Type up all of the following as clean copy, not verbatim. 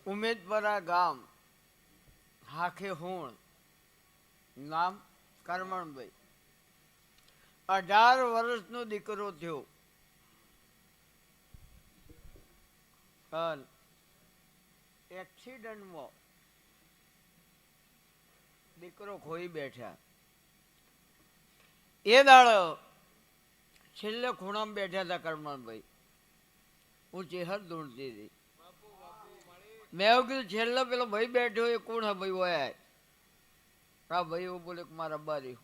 ઉમેદપરા ગામ હાખે હુણ, નામ કરમણભાઈ, 18 વર્ષનો દીકરો થયો અને એક્સિડન્ટમાં દીકરો ખોઈ બેઠા. એ દાડો છેલ્લે ખૂણામાં બેઠા હતા કરમણભાઈ. હું ચેહર દોડતી હતી. મેં એવું કીધું છેલ્લે પેલો ભાઈ બેઠો એ કોણ હા ભાઈ હોય? આ ભાઈ એવું બોલે કે મારા બારી.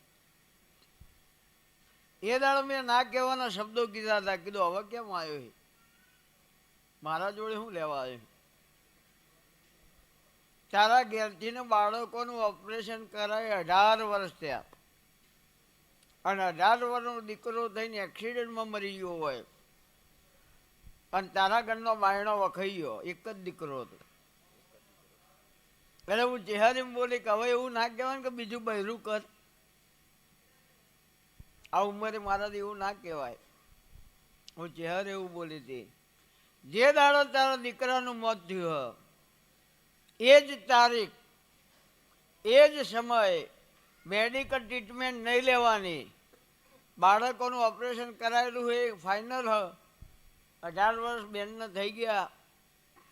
એ દાડો મેં ના કહેવાના શબ્દો કીધા હતા. કીધું હવે કેમ આવ્યો? મારા જોડે શું લેવા આવ્યો? તારા ઘેરથી ને બાળકોનું ઓપરેશન કરાય 18 વર્ષ થયા અને 18 વર્ષનો દીકરો થઈને એક્સિડન્ટમાં મરી ગયો હોય અને તારા ઘરનો બાયણો વખાઈ ગયો. એક જ દીકરો હતો. એટલે હું ચહેરી બોલી કે હવે એવું ના કહેવાય કે બીજું બહેરું કર. આ ઉંમરે મારાથી એવું ના કહેવાય. હું ચહેર એવું બોલી હતી. જે દાડો તારા દીકરાનું મોત થયું એ જ તારીખ એ જ સમયે મેડિકલ ટ્રીટમેન્ટ નહીં લેવાની. બાળકોનું ઓપરેશન કરાયેલું હોય ફાઇનલ 18 વર્ષ બેનને થઈ ગયા.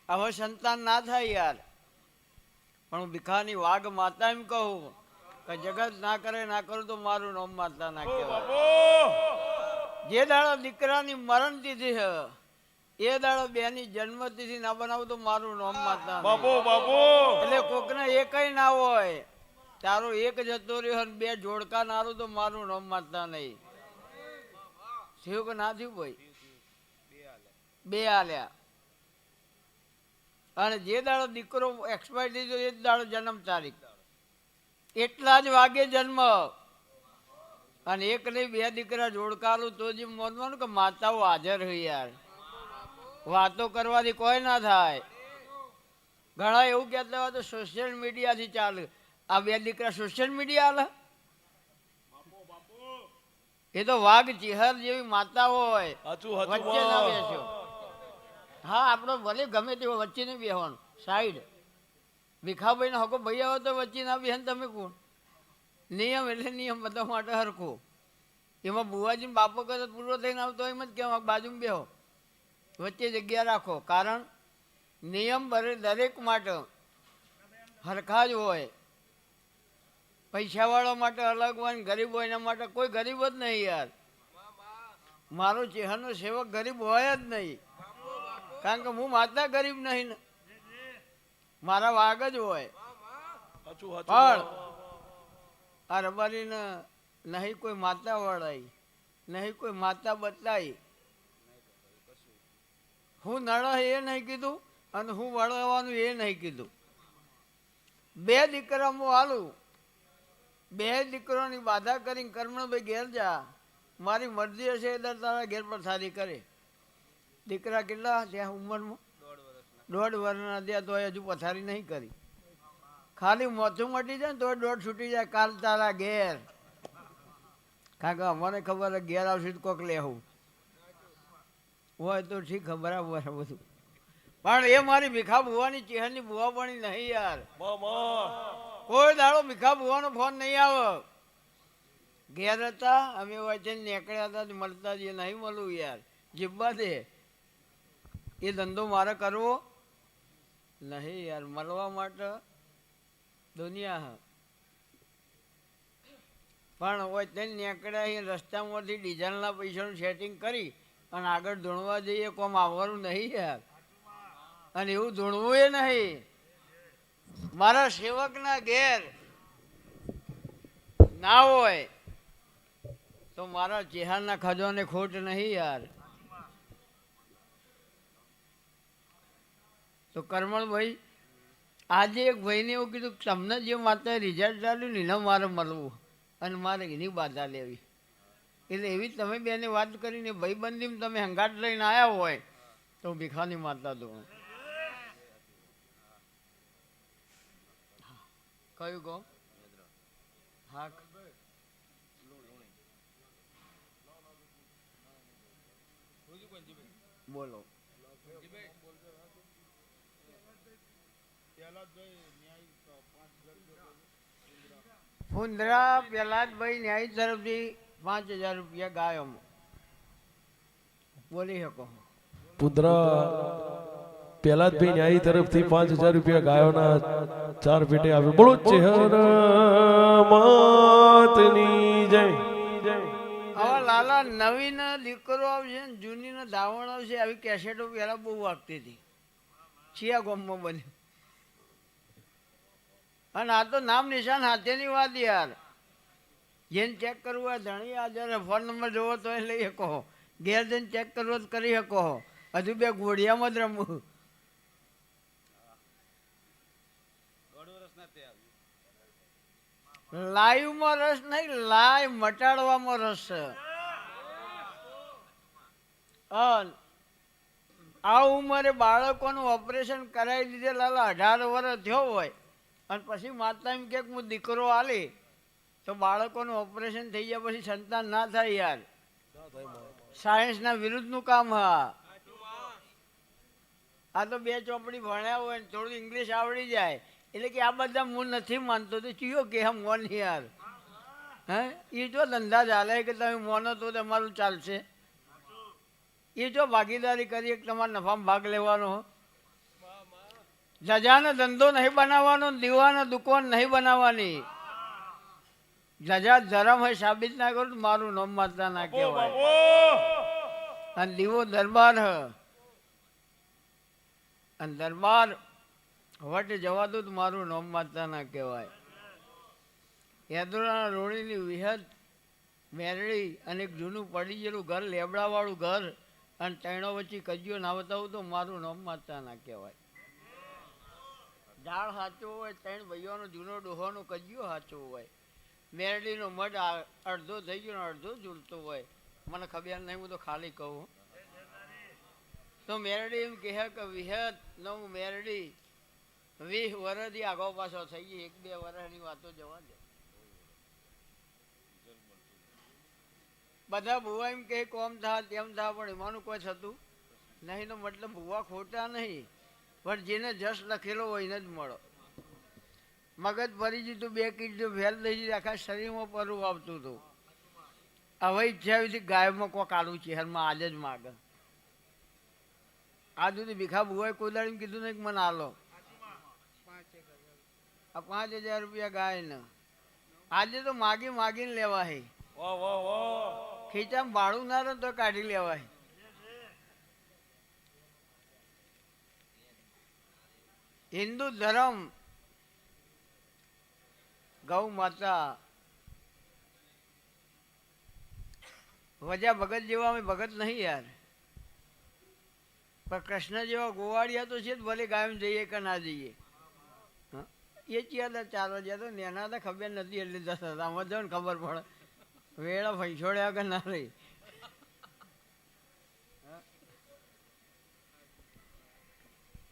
હવે સંતાન ના થાય યાર. પણ હું ભીખાની વાઘ માતા એમ કહું કે જગત ના કરે ના કરું તો મારું નામ માતા ના કહેવાય. જે દાડો દીકરાની મરણ તિથિ છે એ દાડો બેની જન્મ તિથિ ના બનાવું તો મારું નામ માતા. એટલે કોકને એકય ના હોય. તારો એક જતો રહ્યો બે જોડકા નારું તો મારું નામ માતા નહીં. થયું કે ના થયું ભાઈ? બે આલ્યા. અને જે દાડો દીકરો એક્સપાયર થઈ ગયો એ જ દાડો જન્મ તારીખ. એટલા જ વાગે જન્મ. અને એક નહીં બે દીકરા જોડકાલું તો જ માનવાનું કે માતાઓ હાજર હોય યાર. વાતો કરવાથી કોઈ ના થાય. ઘણા એવું કહેતા હોય તો સોશિયલ મીડિયાથી ચાલે. આ બે દીકરા સોશિયલ મીડિયા હાલે? એ તો વાઘ ચિહર જેવી માતા હોય. વચ્ચે ના બેસ્યો. હા આપણો ભલે ગમે તેવો વચ્ચે નહીં બેસવાનું. સાઈડ. ભીખાભાઈ ને હકો ભાઈ આવો તો વચ્ચે ના બેસે. તમે કોણ? નિયમ એટલે નિયમ બધા માટે હરખો. એમાં બુવાજી બાપો કરે પૂરો થઈને આવતો એમ જ કેમ બાજુમાં બેહો. વચ્ચે જગ્યા રાખો. કારણ નિયમ દરેક માટે હરખા જ હોય. પૈસાવાળા માટે અલગ હોય ને ગરીબ હોય એના માટે કોઈ ગરીબ જ નહીં યાર. મારો ચેહરનો સેવક ગરીબ હોય જ નહીં. કારણ કે હું માતા ગરીબ નહીં ને. મારા વાઘ જ હોય. પણ આ રબારીને નહીં કોઈ માતા વળાઈ નહીં કોઈ માતા બદલાઈ. હું નળ એ નહીં કીધું અને હું વળવાનું એ નહીં કીધું. બે દીકરા હું હાલું. બે દીકરોની બાધા કરીને કરમણભાઈ ઘેર જા. મારી મરજી હશે એ દર તારા ઘેર પર સારી કરે. દીકરા કેટલા ત્યાં ઉંમરમાં? 1.5 વર્ષના ત્યાં તો હજુ પથારી નહીં કરી. ખાલી મોથું મટી જાય ને તો 1.5 છૂટી જાય. કાલ તારા ઘેર. કારણ કે અમારે ખબર ઘેર આવશે તો કોક લેવું હોય તો ઠીક બરાબર બધું. પણ એ મારી ભીખા બુવાની ચેહરની બુવા પણ નહીં યાર. કોઈ દાડો ભીખા બુવાનો ફોન નહીં આવે. ઘેર હતા અમે વચ્ચે નીકળ્યા હતા મળતા જ નહીં મળવું યાર. જીબ્બા દે એ ધંધો મારે કરવો નહીં યાર. મળવા માટે દુનિયા. પણ વચ્ચે નીકળ્યા રસ્તામાંથી ડીઝલના પૈસાનું સેટિંગ કરી અને આગળ ધૂણવા જઈએ કોમ આવવાનું નહીં યાર. અને એવું ધૂણવું એ નહીં. મારા સેવકના ઘેર ના હોય તો મારા ચેહારના ખજાને ખોટ નહીં યાર. તો કરમણભાઈ આજે એક ભાઈને એવું કીધું તમને જે માતા રિઝલ્ટ ચાલ્યું ને એને મારે મળવું અને મારે એની બાધા લેવી. એટલે એવી તમે બેને વાત કરીને ભાઈબંધીમાં તમે હંગાટ લઈને આવ્યા હોય તો ભીખાની માતા દઉં. કયું કહો? હા બોલો. ફુંદરા પ્રહલાદભાઈ ન્યાય તરફથી 5,000 રૂપિયા ગાયોમાં બોલી શકો. પુદ્રા પ્રહલાદભાઈ ન્યાયી તરફથી 5,000 રૂપિયા ગાયોના 4 પેટે આવે. બોલો ચેહર માતની જય. હવે લાલા નવીન દીકરો આવશે ને જૂની નો ધાવણ આવશે, આવી કેસેટો પહેલા બહુ વાગતી હતી. ચિયા ગામમાં બન્યું. અને આ તો નામ નિશાન હાથેની વાત યાર. જેને ચેક કરવું હોય ધણી આ જયારે ફોન નંબર જોવો તો એ લઈ શકો, ઘેર જઈને ચેક કરવો તો કરી શકો. હજુ બે ઘોડિયામાં જ રમવું. લાઈવમાં રસ નહીં, લાઈવ મટાડવામાં રસ છે. આ ઉંમરે બાળકોનું ઓપરેશન કરાવી લીધે લાલા 18 વર્ષ થયો હોય અને પછી માતા એમ કે હું દીકરો આલી તો બાળકોનું ઓપરેશન થઈ ગયા પછી સંતાન ના થાય યાર. સાયન્સના વિરુદ્ધનું કામ. હા, આ તો 2 ચોપડી ભણ્યા હોય ને થોડું ઇંગ્લિશ આવડી જાય એટલે કે આ બધા હું નથી માનતો તો ચિયો કે હમ મોન યાર. હે એ જો ધંધા ચાલે કે તમે મોનો તો તમારું ચાલશે. એ જો ભાગીદારી કરીએ કે તમારા નફામાં ભાગ લેવાનો. જજાનો ધંધો નહીં બનાવવાનો, દીવાનો દુકાન નહીં બનાવવાની. જજા ધર્મ હોય સાબિત ના કરું તો મારું નામ માતા ના કહેવાય. અને દીવો દરબાર હ અને દરબાર વટ જવા દો તો મારું નામ માતા ના કહેવાય. યાદોના રોણીની વિહદ મેરડી અને એક જૂનું પડી ગયેલું ઘર, લેબડાવાળું ઘર અને તૈણો વચ્ચે કજિયો ના બતાવું તો મારું નામ માતા ના કહેવાય. ઝાડ સાચો હોય, 3 ભાઈઓનો જૂનો ડોહોનો કજિયો સાચો હોય, મેરડીનો મઢ અડધો થઈ ગયો અડધો ઝૂલતો હોય. મને ખબર નહીં, હું તો ખાલી કહું. તો મેરડી એમ કહે કે વિહત નવું મેરડી 20 વર્ષથી આગો પાછો થઈ ગઈ, 1-2 વર્ષની વાતો જવા દે. બધા ભૂવા એમ કે કોમ થા તેમ થા પણ એમાંનું કોઈ થતું નહીં. તો મતલબ ભૂવા ખોટા નહીં, પણ જેને જશ લખેલો હોય એને જ મળો. મગજ ફરી જતું, 2 કિડની ફેલ થઈ જતી, આખા શરીરમાં પરવું આવતું હતું. હવે ઈચ્છા આવી ગાયમાં કોઈ કાઢું ચહેરમાં આજે જ માગે. આ સુધી ભીખા ભૂવાએ કોઈ દાડી કીધું નહીં કે મને આલો. આ 5,000 રૂપિયા ગાય ને આજે તો માગી માગીને લેવાય. ખીચામાં ભાડું ના રહે તો કાઢી લેવાય. હિન્દુ ધર્મ ગૌ માતા વજા ભગત જેવા અમે ભગત નહીં યાર, પણ કૃષ્ણ જેવા ગોવાળિયા તો છે જ. ભલે ગાયમ જઈએ કે ના જઈએ. એ ચિયા ચાલવા ગયા તો નેના હતા ખબર નથી એટલે 10 આમાં જાઓ ને ખબર પડે. વેળા ફૈસોડ્યા કે ના રહી.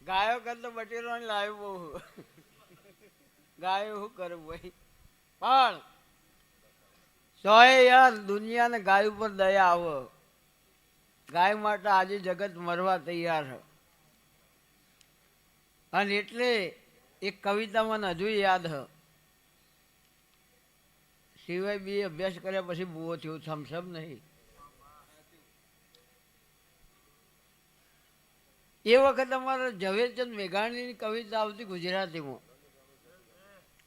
ગાયો કરતો બટેરો લાવ્યો બહુ. ગાયો શું કરવું ભાઈ. પણ તોય યાર દુનિયાને ગાય ઉપર દયા આવો. ગાય માટે આજે જગત મરવા તૈયાર છે. અને એટલે એક કવિતા મને હજુ યાદ હ. સિવાય બી અભ્યાસ કર્યા પછી બહુ થયું, થમસમ નહીં. એ વખત અમારા ઝવેરચંદ મેઘાણીની કવિતા આવતી ગુજરાતીમાં.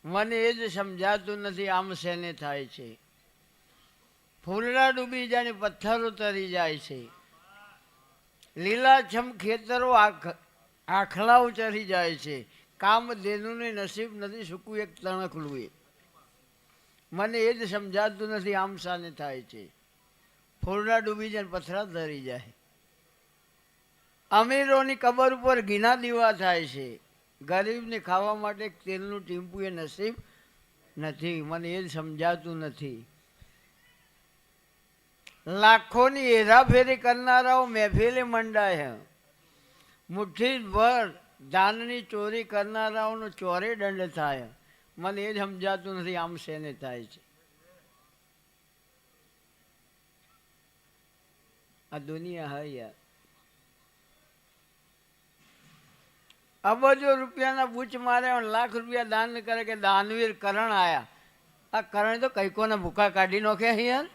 મને એ જ સમજાતું નથી આમ શેને થાય છે. ફૂલડા ડૂબી જાય ને પથ્થરો તરી જાય છે. લીલાછમ ખેતરો આખલાઓ ચરી જાય છે. કામ દેનુને નસીબ નથી સૂકું એક તણખલું. મને એ જ સમજાતું નથી આમ શાને થાય છે. ફૂલડા ડૂબી જાય પથરા તરી જાય. અમીરોની કબર ઉપર ઘીના દીવા થાય છે. ગરીબને ખાવા માટે તેલનું ટીમ્પું એ નસીબ નથી. મને એ જ સમજાતું નથી. લાખોની હેરાફેરી કરનારાઓ મહેફિલે મંડાય. મુઠ્ઠી ભર ધાનની ચોરી કરનારાઓનો ચોરે દંડ થાય. મને એ જ સમજાતું નથી આમ શેને થાય છે. આ દુનિયા હા યાર. અબજો રૂપિયાના બૂચ મારે અને લાખ રૂપિયા દાન કરે કે દાનવીર કરણ આયા. આ કરણ તો કઈકોને ભૂકા કાઢી નાખે યાર.